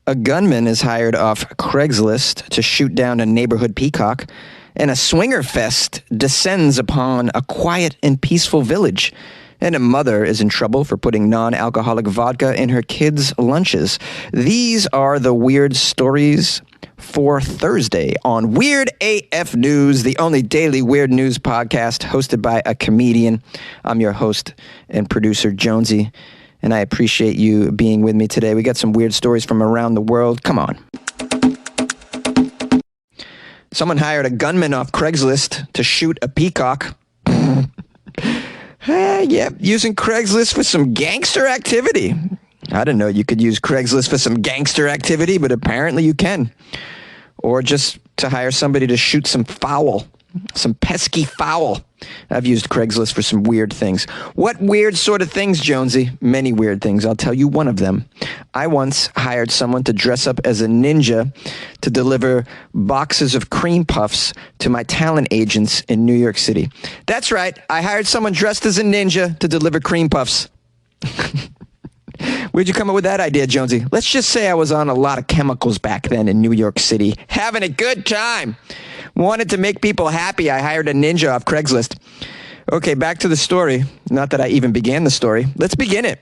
A gunman is hired off Craigslist to shoot down a neighborhood peacock, and a swinger fest descends upon a quiet and peaceful village. And a mother is in trouble for putting non-alcoholic vodka in her kids' lunches. These are the weird stories for Thursday on Weird AF News, the only daily weird news podcast hosted by a comedian. I'm your host and producer, Jonesy, and I appreciate you being with me today. We got some weird stories from around the world. Come on. Someone hired a gunman off Craigslist to shoot a peacock. Using Craigslist for some gangster activity. I didn't know you could use Craigslist for some gangster activity, but apparently you can. Or just to hire somebody to shoot some fowl, some pesky fowl. I've used Craigslist for some weird things. What weird sort of things, Jonesy? Many weird things. I'll tell you one of them. I once hired someone to dress up as a ninja to deliver boxes of cream puffs to my talent agents in New York City. That's right. I hired someone dressed as a ninja to deliver cream puffs. Where'd you come up with that idea, Jonesy? Let's just say I was on a lot of chemicals back then in New York City, having a good time. Wanted to make people happy. I hired a ninja off Craigslist. Okay, back to the story. Not that I even began the story. Let's begin it.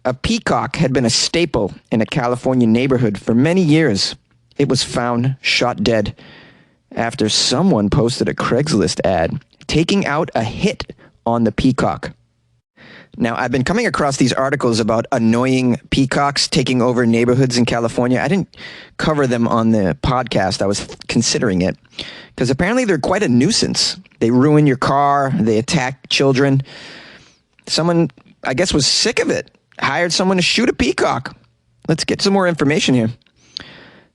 A peacock had been a staple in a California neighborhood for many years. It was found shot dead after someone posted a Craigslist ad taking out a hit on the peacock. Now, I've been coming across these articles about annoying peacocks taking over neighborhoods in California. I didn't cover them on the podcast. I was considering it because apparently they're quite a nuisance. They ruin your car. They attack children. Someone, I guess, was sick of it, hired someone to shoot a peacock. Let's get some more information here.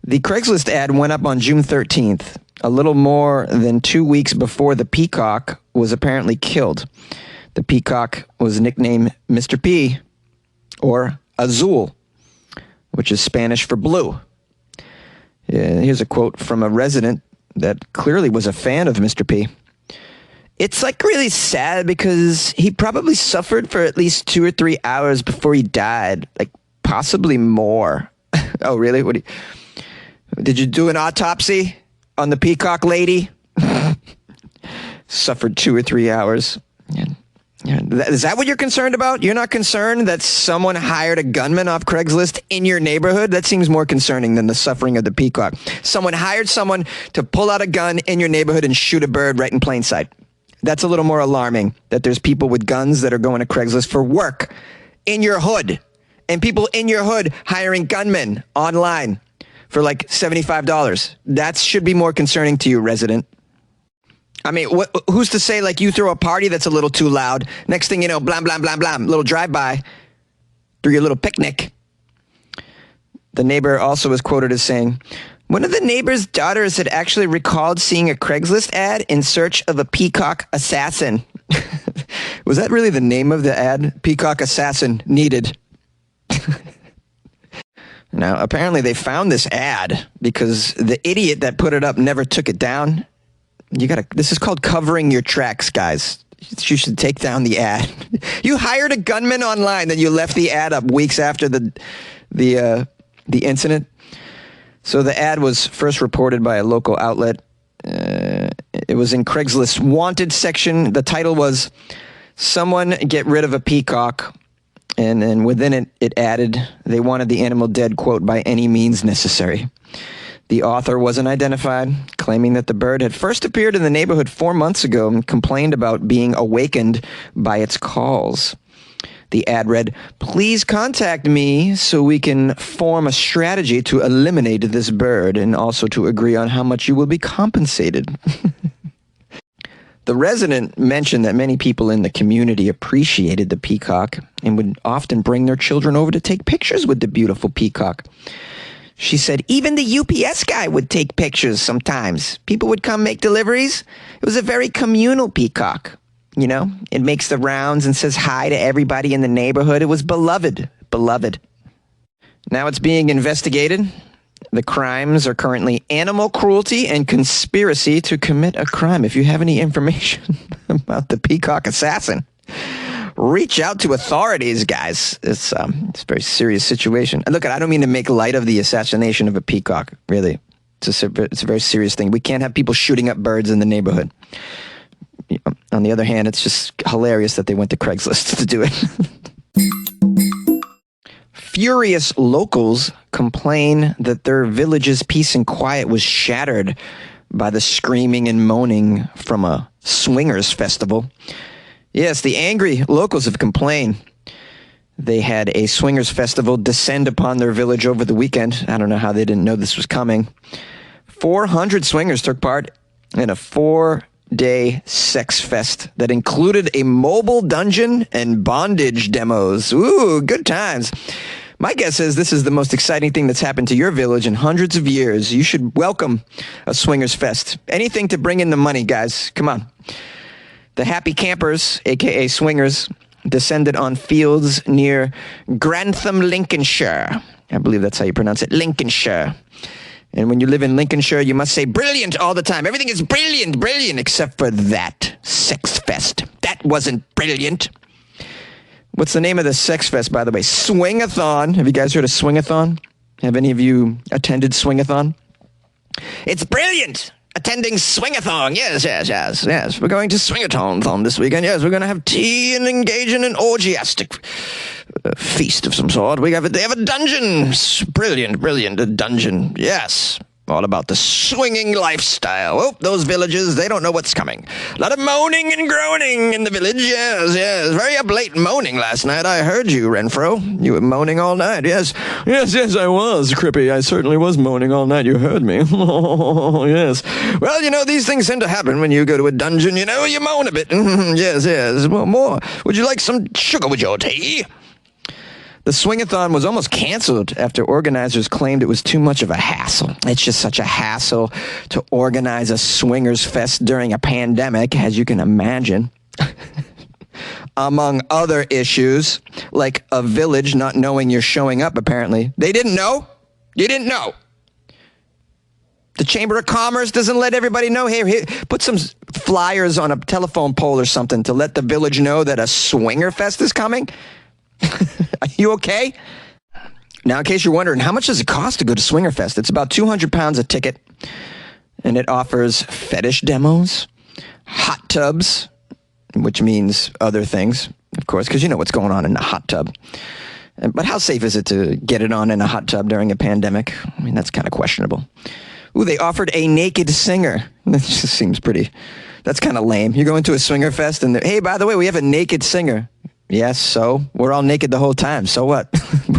The Craigslist ad went up on June 13th, a little more than 2 weeks before the peacock was apparently killed. The peacock was nicknamed Mr. P, or Azul, which is Spanish for blue. Here's a quote from a resident that clearly was a fan of Mr. P. It's like really sad because he probably suffered for at least 2 or 3 hours before he died, like possibly more. Oh, really? Did you do an autopsy on the peacock lady? Suffered 2 or 3 hours. Yeah. Is that what you're concerned about? You're not concerned that someone hired a gunman off Craigslist in your neighborhood? That seems more concerning than the suffering of the peacock. Someone hired someone to pull out a gun in your neighborhood and shoot a bird right in plain sight. That's a little more alarming, that there's people with guns that are going to Craigslist for work in your hood, and people in your hood hiring gunmen online for like $75. That should be more concerning to you, resident. I mean, who's to say, like, you throw a party that's a little too loud, next thing you know, blam, blam, blam, blam, little drive-by through your little picnic. The neighbor also was quoted as saying, one of the neighbor's daughters had actually recalled seeing a Craigslist ad in search of a peacock assassin. Was that really the name of the ad? Peacock assassin needed. Now, apparently they found this ad because the idiot that put it up never took it down. This is called covering your tracks, guys. You should take down the ad. You hired a gunman online, then you left the ad up weeks after the incident. So the ad was first reported by a local outlet. It was in Craigslist's wanted section. The title was "Someone Get Rid of a Peacock." And then within it added, they wanted the animal dead, quote, by any means necessary. The author wasn't identified, claiming that the bird had first appeared in the neighborhood 4 months ago and complained about being awakened by its calls. The ad read, please contact me so we can form a strategy to eliminate this bird and also to agree on how much you will be compensated. The resident mentioned that many people in the community appreciated the peacock and would often bring their children over to take pictures with the beautiful peacock. She said, even the UPS guy would take pictures sometimes. People would come make deliveries. It was a very communal peacock. You know, it makes the rounds and says hi to everybody in the neighborhood. It was beloved. Now it's being investigated. The crimes are currently animal cruelty and conspiracy to commit a crime. If you have any information about the peacock assassin, reach out to authorities, guys. It's a very serious situation. And look, I don't mean to make light of the assassination of a peacock, really. It's a very serious thing. We can't have people shooting up birds in the neighborhood. On the other hand, it's just hilarious that they went to Craigslist to do it. Furious locals complain that their village's peace and quiet was shattered by the screaming and moaning from a swingers festival. Yes, the angry locals have complained. They had a swingers festival descend upon their village over the weekend. I don't know how they didn't know this was coming. 400 swingers took part in a 4-day sex fest that included a mobile dungeon and bondage demos. Ooh, good times. My guess is this is the most exciting thing that's happened to your village in hundreds of years. You should welcome a swingers fest. Anything to bring in the money, guys. Come on. The happy campers, a.k.a. swingers, descended on fields near Grantham, Lincolnshire. I believe that's how you pronounce it, Lincolnshire. And when you live in Lincolnshire, you must say brilliant all the time. Everything is brilliant, brilliant, except for that sex fest. That wasn't brilliant. What's the name of the sex fest, by the way? Swingathon. Have you guys heard of Swingathon? Have any of you attended Swingathon? It's brilliant. Attending Swingathon. Yes. We're going to Swingathon this weekend. Yes, we're going to have tea and engage in an orgiastic feast of some sort. They have a dungeon. Brilliant, a dungeon. Yes. All about the swinging lifestyle. Oh, those villages, they don't know what's coming. A lot of moaning and groaning in the village. Yes. Very up late moaning last night. I heard you, Renfro. You were moaning all night. Yes, I was, Crippy. I certainly was moaning all night. You heard me. Oh, yes. Well, these things tend to happen when you go to a dungeon. You moan a bit. Yes. Well, more. Would you like some sugar with your tea? The Swingathon was almost canceled after organizers claimed it was too much of a hassle. It's just such a hassle to organize a swingers fest during a pandemic, as you can imagine. Among other issues, like a village not knowing you're showing up, apparently. They didn't know? You didn't know? The Chamber of Commerce doesn't let everybody know. Hey, put some flyers on a telephone pole or something to let the village know that a swinger fest is coming? Are you okay? Now, in case you're wondering, how much does it cost to go to Swingerfest? It's about £200 a ticket, and it offers fetish demos, hot tubs, which means other things, of course, because you know what's going on in a hot tub. But how safe is it to get it on in a hot tub during a pandemic? I mean, that's kind of questionable. Ooh, they offered a naked singer. That just seems that's kind of lame. You go into a Swingerfest and, hey, by the way, we have a naked singer. Yes, so we're all naked the whole time. So what?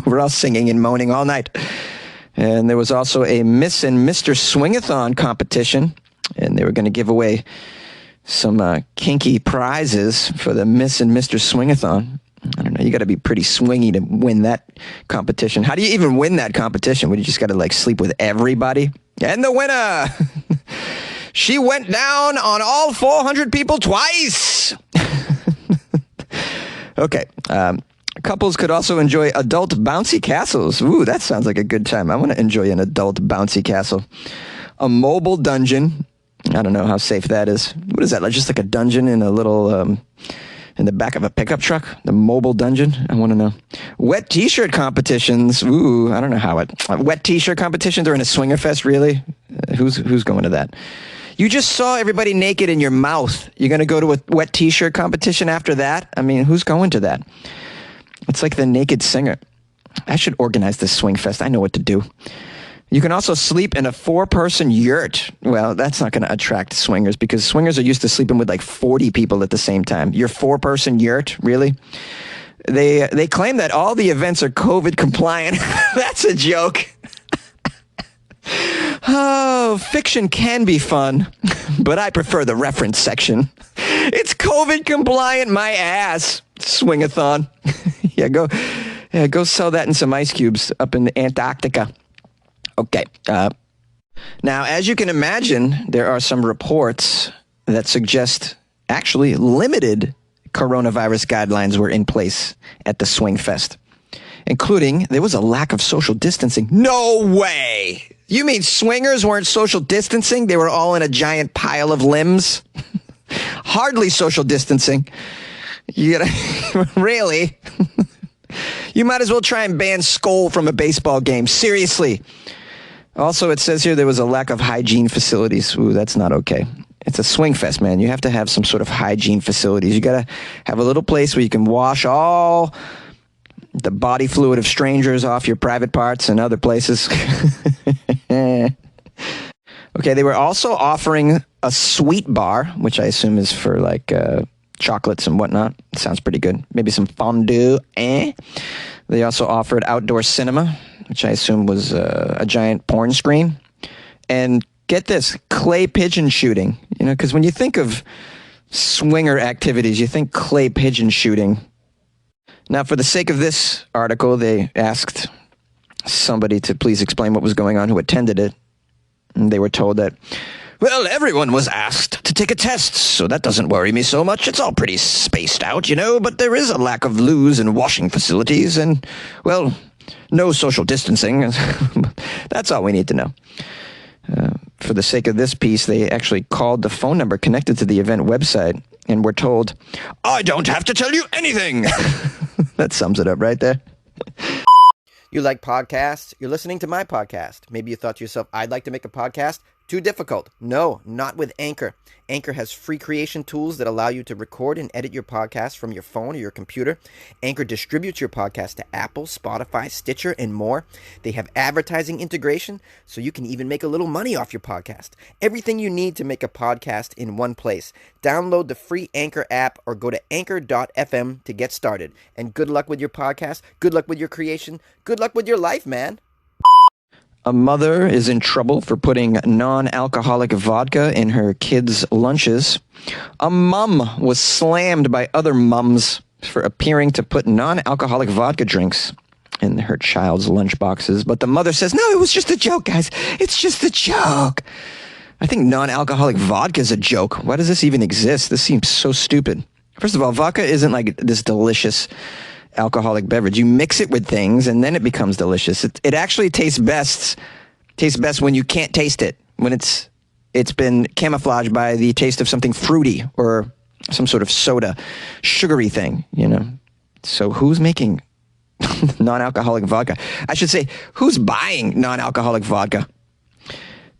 We're all singing and moaning all night. And there was also a Miss and Mr. Swingathon competition, and they were going to give away some kinky prizes for the Miss and Mr. Swingathon. I don't know. You got to be pretty swingy to win that competition. How do you even win that competition? Would you just got to sleep with everybody? And the winner, she went down on all 400 people twice. Okay. Couples could also enjoy adult bouncy castles. Ooh, that sounds like a good time. I want to enjoy an adult bouncy castle. A mobile dungeon. I don't know how safe that is. What is that? Just like a dungeon in a little, in the back of a pickup truck? The mobile dungeon? I want to know. Wet t-shirt competitions. Ooh, I don't know how wet t-shirt competition during a swinger fest, really? Who's going to that? You just saw everybody naked in your mouth. You're going to go to a wet t-shirt competition after that? I mean, who's going to that? It's like the naked singer. I should organize this swing fest. I know what to do. You can also sleep in a 4-person yurt. Well, that's not going to attract swingers because swingers are used to sleeping with 40 people at the same time. Your 4-person yurt? Really? They claim that all the events are COVID compliant. That's a joke. Oh, fiction can be fun, but I prefer the reference section. It's COVID compliant, my ass. Swingathon. Go sell that in some ice cubes up in Antarctica. Okay. Now, as you can imagine, there are some reports that suggest actually limited coronavirus guidelines were in place at the Swing Fest, including there was a lack of social distancing. No way! You mean swingers weren't social distancing? They were all in a giant pile of limbs? Hardly social distancing. You gotta, really? You might as well try and ban Skoll from a baseball game. Seriously. Also, it says here there was a lack of hygiene facilities. Ooh, that's not okay. It's a swing fest, man. You have to have some sort of hygiene facilities. You got to have a little place where you can wash all the body fluid of strangers off your private parts and other places. Okay, they were also offering a sweet bar, which I assume is for like chocolates and whatnot. It sounds pretty good. Maybe some fondue. They also offered outdoor cinema, which I assume was a giant porn screen. And get this, clay pigeon shooting. You know, because when you think of swinger activities, you think clay pigeon shooting. Now, for the sake of this article, they asked somebody to please explain what was going on who attended it. And they were told that, well, everyone was asked to take a test, so that doesn't worry me so much. It's all pretty spaced out, you know, but there is a lack of loos and washing facilities and, well, no social distancing. That's all we need to know. For the sake of this piece, they actually called the phone number connected to the event website and were told, I don't have to tell you anything. That sums it up right there. You like podcasts? You're listening to my podcast. Maybe you thought to yourself, I'd like to make a podcast. Too difficult. No, not with Anchor. Anchor has free creation tools that allow you to record and edit your podcast from your phone or your computer. Anchor distributes your podcast to Apple, Spotify, Stitcher, and more. They have advertising integration, so you can even make a little money off your podcast. Everything you need to make a podcast in one place. Download the free Anchor app or go to anchor.fm to get started. And good luck with your podcast. Good luck with your creation. Good luck with your life, man. A mother is in trouble for putting non-alcoholic vodka in her kids' lunches. A mom was slammed by other mums for appearing to put non-alcoholic vodka drinks in her child's lunch boxes. But the mother says, no, it was just a joke, guys. It's just a joke. I think non-alcoholic vodka is a joke. Why does this even exist? This seems so stupid. First of all, vodka isn't like this delicious alcoholic beverage. You mix it with things and then it becomes delicious. It actually tastes best when you can't taste it, when it's been camouflaged by the taste of something fruity or some sort of soda, sugary thing, you know. So who's making non-alcoholic vodka? I should say, who's buying non-alcoholic vodka?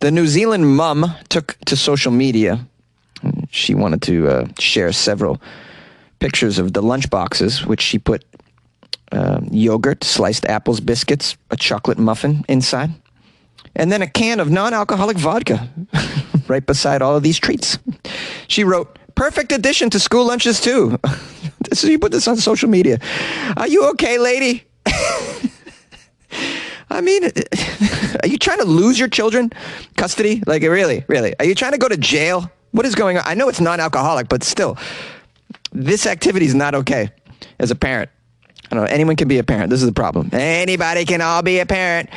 The New Zealand mum took to social media. She wanted to share several pictures of the lunch boxes, which she put yogurt, sliced apples, biscuits, a chocolate muffin inside, and then a can of non-alcoholic vodka right beside all of these treats. She wrote, perfect addition to school lunches too. So you put this on social media. Are you okay, lady? I mean, are you trying to lose your children? Custody? Like, really? Are you trying to go to jail? What is going on? I know it's non-alcoholic, but still, this activity is not okay as a parent. I don't know. Anyone can be a parent. This is the problem. Anybody can all be a parent.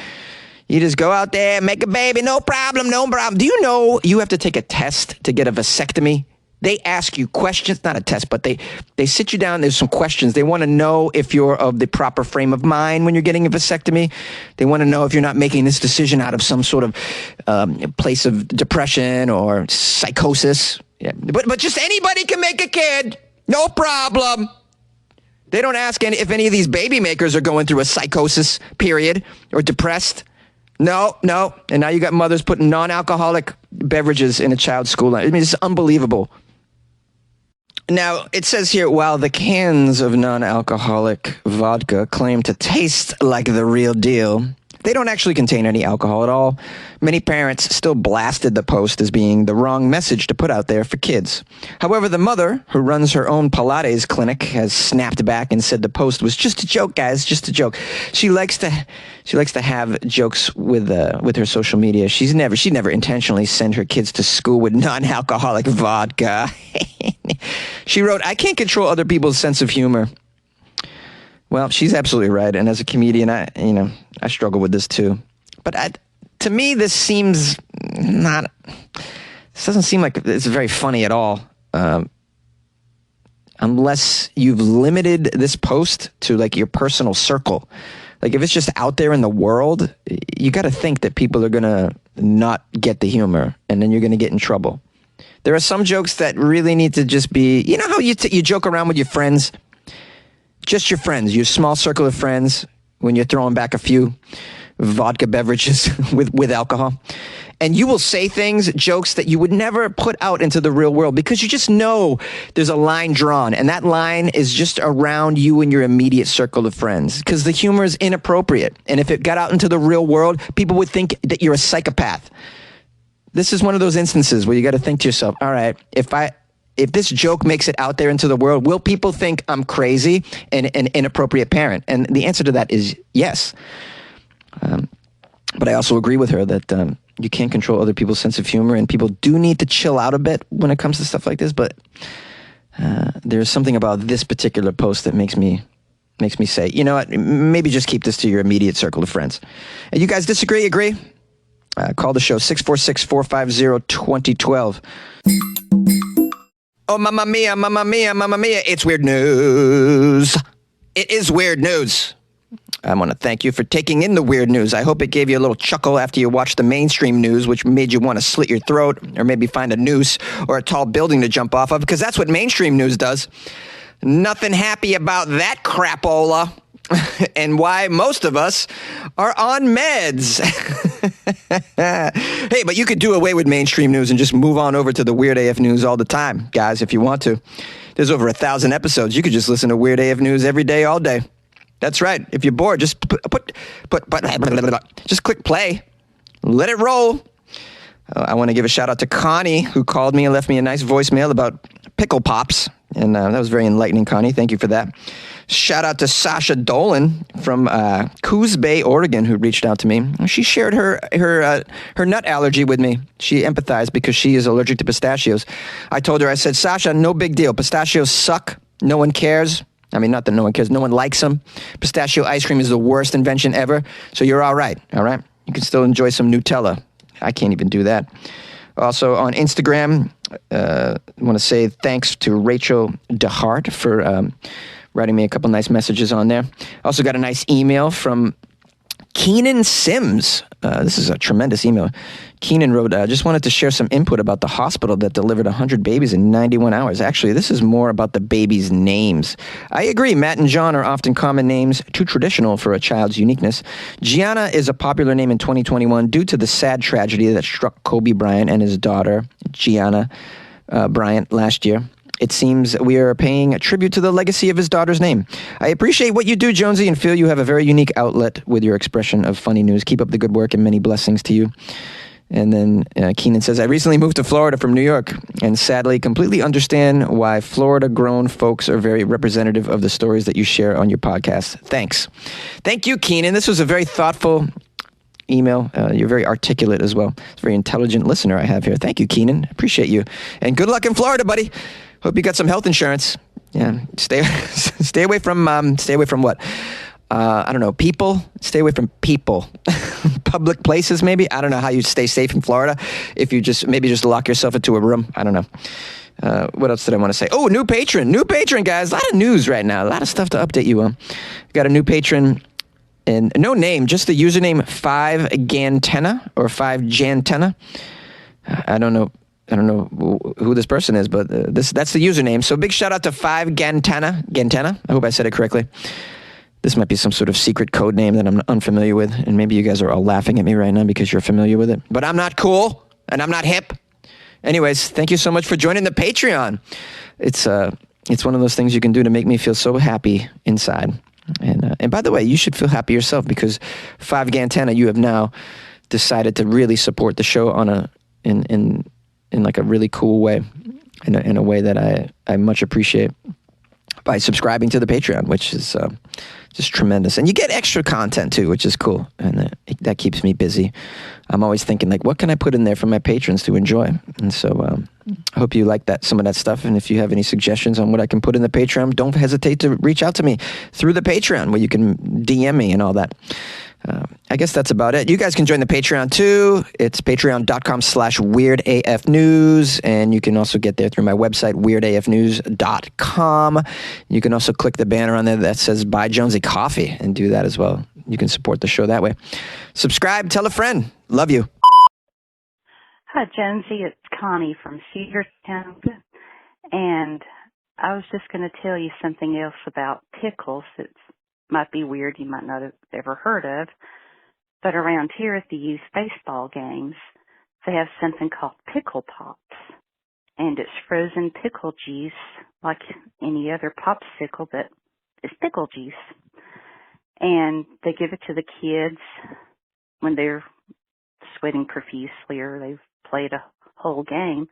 You just go out there, make a baby. No problem. Do you know you have to take a test to get a vasectomy? They ask you questions, not a test, but they sit you down. There's some questions. They want to know if you're of the proper frame of mind when you're getting a vasectomy. They want to know if you're not making this decision out of some sort of place of depression or psychosis. Yeah. But just anybody can make a kid. No problem. They don't ask if any of these baby makers are going through a psychosis period or depressed. No. And now you got mothers putting non-alcoholic beverages in a child's school lunch. I mean, it's unbelievable. Now, it says here, while the cans of non-alcoholic vodka claim to taste like the real deal, they don't actually contain any alcohol at all. Many parents still blasted the post as being the wrong message to put out there for kids. However, the mother, who runs her own Pilates clinic, has snapped back and said the post was just a joke, guys, just a joke. She likes to have jokes with her social media. She never intentionally sent her kids to school with non-alcoholic vodka. She wrote, I can't control other people's sense of humor. Well, she's absolutely right. And as a comedian, I struggle with this too. But to me, this doesn't seem like it's very funny at all. Unless you've limited this post to like your personal circle. Like if it's just out there in the world, you got to think that people are going to not get the humor and then you're going to get in trouble. There are some jokes that really need to just be, you know how you joke around with your friends? Just your friends, your small circle of friends, when you're throwing back a few vodka beverages with alcohol. And you will say things, jokes that you would never put out into the real world because you just know there's a line drawn. And that line is just around you and your immediate circle of friends because the humor is inappropriate. And if it got out into the real world, people would think that you're a psychopath. This is one of those instances where you got to think to yourself, all right, if this joke makes it out there into the world, will people think I'm crazy and an inappropriate parent? And the answer to that is yes. But I also agree with her that you can't control other people's sense of humor, and people do need to chill out a bit when it comes to stuff like this. But there's something about this particular post that makes me say, you know what, maybe just keep this to your immediate circle of friends. And you guys disagree, agree? Call the show, 646-450-2012. Oh, mamma mia, mamma mia, mamma mia, it's weird news. It is weird news. I want to thank you for taking in the weird news. I hope it gave you a little chuckle after you watched the mainstream news, which made you want to slit your throat or maybe find a noose or a tall building to jump off of, because that's what mainstream news does. Nothing happy about that crapola. And why most of us are on meds. Hey, but you could do away with mainstream news and just move on over to the Weird AF News all the time, guys, if you want to. There's over 1,000 episodes. You could just listen to Weird AF News every day, all day. That's right. If you're bored, just just click play. Let it roll. I want to give a shout out to Connie, who called me and left me a nice voicemail about pickle pops. And that was very enlightening, Connie. Thank you for that. Shout out to Sasha Dolan from Coos Bay, Oregon, who reached out to me. She shared her nut allergy with me. She empathized because she is allergic to pistachios. I told her, I said, Sasha, no big deal. Pistachios suck. No one cares. I mean, not that no one cares. No one likes them. Pistachio ice cream is the worst invention ever. So you're all right. All right. You can still enjoy some Nutella. I can't even do that. Also on Instagram, I want to say thanks to Rachel DeHart for writing me a couple nice messages on there. Also got a nice email from Keenan Sims. This is a tremendous email. Keenan wrote, just wanted to share some input about the hospital that delivered 100 babies in 91 hours. Actually, this is more about the babies' names. I agree, Matt and John are often common names, too traditional for a child's uniqueness. Gianna is a popular name in 2021 due to the sad tragedy that struck Kobe Bryant and his daughter, Gianna Bryant, last year. It seems we are paying a tribute to the legacy of his daughter's name. I appreciate what you do, Jonesy, and feel you have a very unique outlet with your expression of funny news. Keep up the good work and many blessings to you. And then Keenan says, I recently moved to Florida from New York and sadly completely understand why Florida grown folks are very representative of the stories that you share on your podcast. Thanks. Thank you, Keenan. This was a very thoughtful email. You're very articulate as well. It's a very intelligent listener I have here. Thank you, Keenan. Appreciate you. And good luck in Florida, buddy. Hope you got some health insurance. Yeah. Stay away from what? I don't know, people. Stay away from people. Public places, maybe. I don't know how you stay safe in Florida. If you just lock yourself into a room. I don't know. What else did I want to say? Oh, new patron, guys. A lot of news right now. A lot of stuff to update you on. Got a new patron, and no name, just the username 5Gantenna or 5Jantenna. I don't know who this person is, but that's the username. So big shout out to 5Gantenna. I hope I said it correctly. This might be some sort of secret code name that I'm unfamiliar with, and maybe you guys are all laughing at me right now because you're familiar with it. But I'm not cool, and I'm not hip. Anyways, thank you so much for joining the Patreon. It's one of those things you can do to make me feel so happy inside. And by the way, you should feel happy yourself because 5Gantenna, you have now decided to really support the show in like a really cool way, in a way that I much appreciate, by subscribing to the Patreon, which is just tremendous. And you get extra content too, which is cool. And that keeps me busy. I'm always thinking, like, what can I put in there for my patrons to enjoy? And so I hope you like some of that stuff. And if you have any suggestions on what I can put in the Patreon, don't hesitate to reach out to me through the Patreon, where you can DM me and all that. I guess that's about it. You guys can join the Patreon too. It's patreon.com/weirdafnews. And you can also get there through my website, weirdafnews.com. You can also click the banner on there that says Buy Jonesy Coffee and do that as well. You can support the show that way. Subscribe, tell a friend. Love you. Hi, Jonesy. It's Connie from Cedartown, and I was just going to tell you something else about pickles that might be weird, you might not have ever heard of, but around here at the youth baseball games, they have something called pickle pops, and it's frozen pickle juice like any other popsicle, but it's pickle juice. And they give it to the kids when they're sweating profusely or they've played a whole game,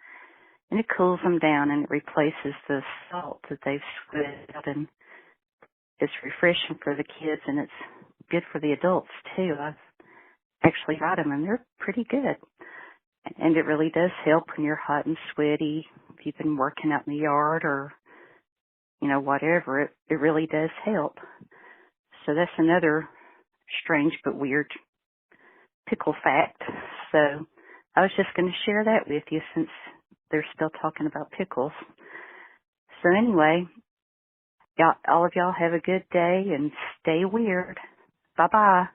and it cools them down and it replaces the salt that they've sweated out, and it's refreshing for the kids and it's good for the adults too. I've actually tried them and they're pretty good. And it really does help when you're hot and sweaty, if you've been working out in the yard or, whatever. It really does help. So that's another strange but weird pickle fact. So I was just going to share that with you since they're still talking about pickles. So anyway, all of y'all have a good day and stay weird. Bye-bye.